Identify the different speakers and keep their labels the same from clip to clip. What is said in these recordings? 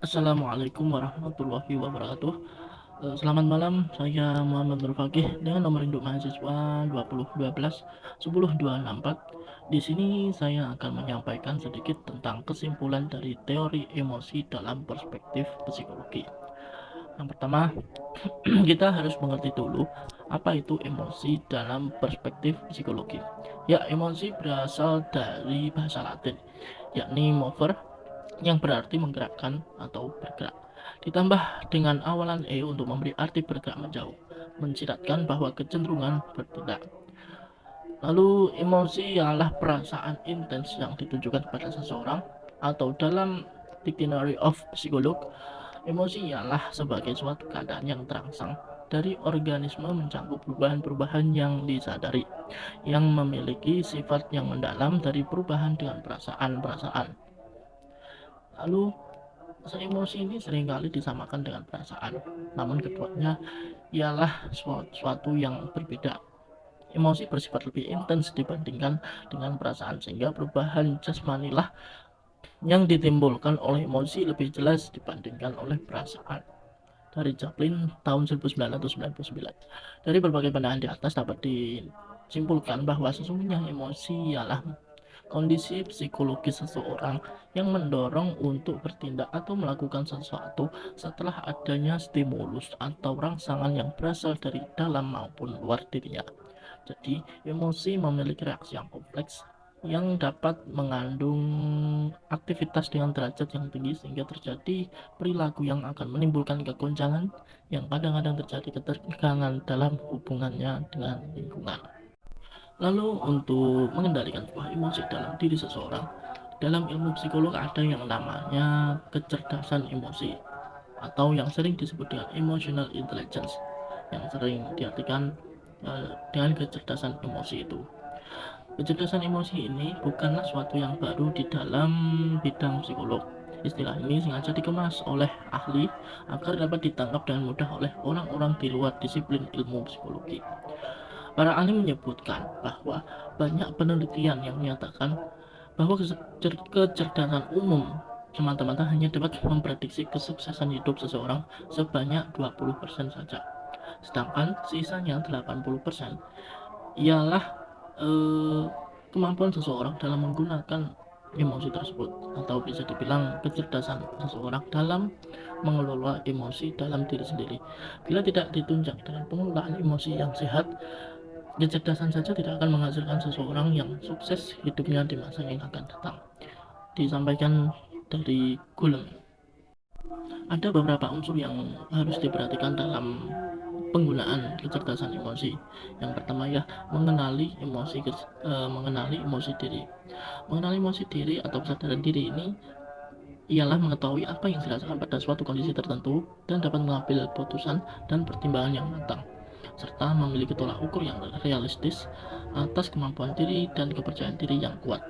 Speaker 1: Assalamualaikum warahmatullahi wabarakatuh. Selamat malam, saya Muhammad Nur Fakih dengan nomor induk mahasiswa 2012 10264. Di sini saya akan menyampaikan sedikit tentang kesimpulan dari teori emosi dalam perspektif psikologi. Yang pertama, kita harus mengerti dulu apa itu emosi dalam perspektif psikologi. Ya, emosi berasal dari bahasa Latin, yakni mover, yang berarti menggerakkan atau bergerak. Ditambah dengan awalan E untuk memberi arti bergerak menjauh, mensiratkan bahwa kecenderungan bertindak. Lalu emosi ialah perasaan intens yang ditujukan kepada seseorang, atau dalam Dictionary of Psychology, emosi ialah sebagai suatu keadaan yang terangsang dari organisme mencangkup perubahan-perubahan yang disadari, yang memiliki sifat yang mendalam dari perubahan dengan perasaan-perasaan. Lalu emosi ini seringkali disamakan dengan perasaan, namun keduanya ialah suatu yang berbeda. Emosi bersifat lebih intens dibandingkan dengan perasaan, sehingga perubahan jasmanilah yang ditimbulkan oleh emosi lebih jelas dibandingkan oleh perasaan. Dari Chaplin tahun 1999. Dari berbagai pandangan di atas dapat disimpulkan bahwa sesungguhnya emosi ialah kondisi psikologis seseorang yang mendorong untuk bertindak atau melakukan sesuatu setelah adanya stimulus atau rangsangan yang berasal dari dalam maupun luar dirinya. Jadi, emosi memiliki reaksi yang kompleks yang dapat mengandung aktivitas dengan derajat yang tinggi, sehingga terjadi perilaku yang akan menimbulkan kegoncangan yang kadang-kadang terjadi ketegangan dalam hubungannya dengan lingkungan. Lalu untuk mengendalikan sebuah emosi dalam diri seseorang, dalam ilmu psikolog ada yang namanya kecerdasan emosi, atau yang sering disebut dengan emotional intelligence, yang sering diartikan dengan kecerdasan emosi itu. Kecerdasan emosi ini bukanlah suatu yang baru di dalam bidang psikolog. Istilah ini sengaja dikemas oleh ahli agar dapat ditangkap dengan mudah oleh orang-orang di luar disiplin ilmu psikologi. Para ahli menyebutkan bahwa banyak penelitian yang menyatakan bahwa kecerdasan umum semata-mata hanya dapat memprediksi kesuksesan hidup seseorang sebanyak 20% saja. Sedangkan sisanya 80% ialah eh, kemampuan seseorang dalam menggunakan emosi tersebut, atau bisa dibilang kecerdasan seseorang dalam mengelola emosi dalam diri sendiri. Bila tidak ditunjang dengan pengelolaan emosi yang sehat, kecerdasan saja tidak akan menghasilkan seseorang yang sukses hidupnya di masa yang akan datang. Disampaikan dari Gulem. Ada beberapa unsur yang harus diperhatikan dalam penggunaan kecerdasan emosi. Yang pertama ya, mengenali emosi diri. Mengenali emosi diri atau kesadaran diri ini ialah mengetahui apa yang dirasakan pada suatu kondisi tertentu dan dapat mengambil putusan dan pertimbangan yang matang, serta memiliki tolak ukur yang realistis atas kemampuan diri dan kepercayaan diri yang kuat.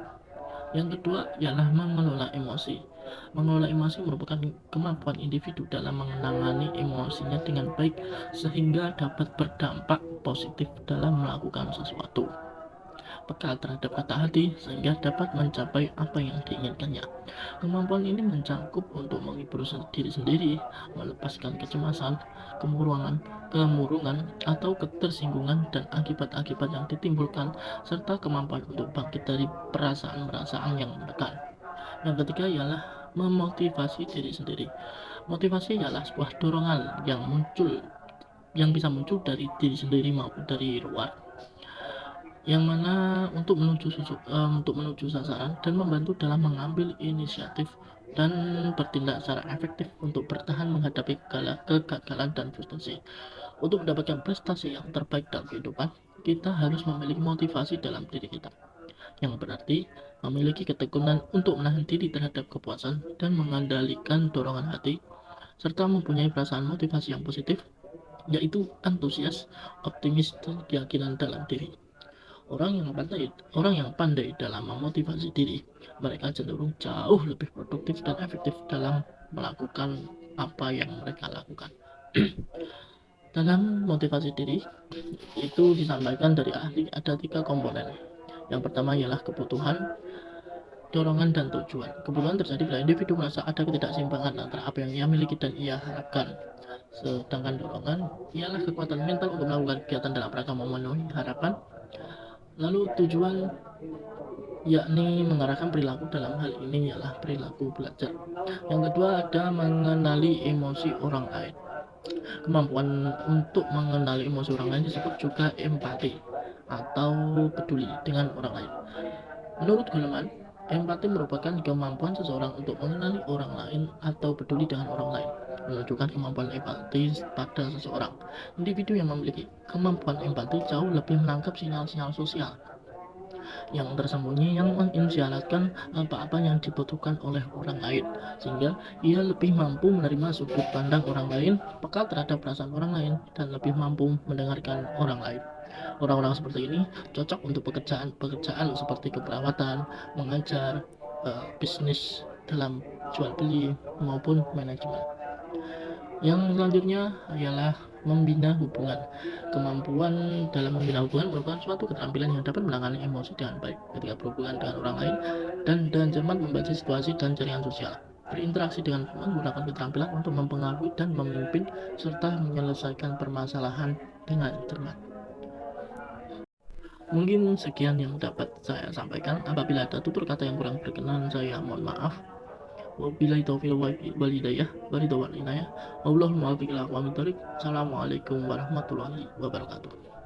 Speaker 1: Yang kedua ialah mengelola emosi. Mengelola emosi merupakan kemampuan individu dalam menangani emosinya dengan baik, sehingga dapat berdampak positif dalam melakukan sesuatu, peka terhadap kata hati, sehingga dapat mencapai apa yang diinginkannya. Kemampuan ini mencakup untuk menghibur diri sendiri, melepaskan kecemasan, kemurungan, atau ketersinggungan dan akibat-akibat yang ditimbulkan, serta kemampuan untuk bangkit dari perasaan-perasaan yang menekan. Yang ketiga ialah memotivasi diri sendiri. Motivasi ialah sebuah dorongan yang bisa muncul dari diri sendiri maupun dari luar, yang mana untuk menuju sasaran dan membantu dalam mengambil inisiatif dan bertindak secara efektif untuk bertahan menghadapi kegagalan dan frustasi. Untuk mendapatkan prestasi yang terbaik dalam kehidupan, kita harus memiliki motivasi dalam diri kita, yang berarti memiliki ketekunan untuk menahan diri terhadap kepuasan dan mengendalikan dorongan hati, serta mempunyai perasaan motivasi yang positif, yaitu antusias, optimis, dan keyakinan dalam diri. Orang yang pandai dalam memotivasi diri, mereka cenderung jauh lebih produktif dan efektif dalam melakukan apa yang mereka lakukan. Dalam motivasi diri itu disampaikan dari ahli ada tiga komponen. Yang pertama ialah kebutuhan, dorongan dan tujuan. Kebutuhan terjadi bila individu merasa ada ketidakseimbangan antara apa yang ia miliki dan ia harapkan. Sedangkan dorongan ialah kekuatan mental untuk melakukan kegiatan dalam rangka memenuhi harapan. Lalu tujuan yakni mengarahkan perilaku, dalam hal ini ialah perilaku belajar. Yang kedua ada mengenali emosi orang lain. Kemampuan untuk mengenali emosi orang lain disebut juga empati atau peduli dengan orang lain. Menurut Goleman, empati merupakan kemampuan seseorang untuk mengenali orang lain atau peduli dengan orang lain, menunjukkan kemampuan empati pada seseorang. Individu yang memiliki kemampuan empati jauh lebih menangkap sinyal-sinyal sosial yang tersembunyi yang mengisyaratkan apa-apa yang dibutuhkan oleh orang lain, sehingga ia lebih mampu menerima sudut pandang orang lain, peka terhadap perasaan orang lain, dan lebih mampu mendengarkan orang lain. Orang-orang seperti ini cocok untuk pekerjaan seperti keperawatan, mengajar, bisnis dalam jual beli maupun manajemen. Yang selanjutnya ialah membina hubungan. Kemampuan dalam membina hubungan merupakan suatu keterampilan yang dapat menangani emosi dengan baik ketika berhubungan dengan orang lain dan cermat membaca situasi dan jaringan sosial. Berinteraksi dengan menggunakan keterampilan untuk mempengaruhi dan memimpin serta menyelesaikan permasalahan dengan cermat. Mungkin sekian yang dapat saya sampaikan. Apabila ada tutur kata yang kurang berkenan, saya mohon maaf. Wabillahi taufiq wal hidayah. Wallahul muwaffiq ila aqwamit thoriq. Assalamualaikum warahmatullahi wabarakatuh.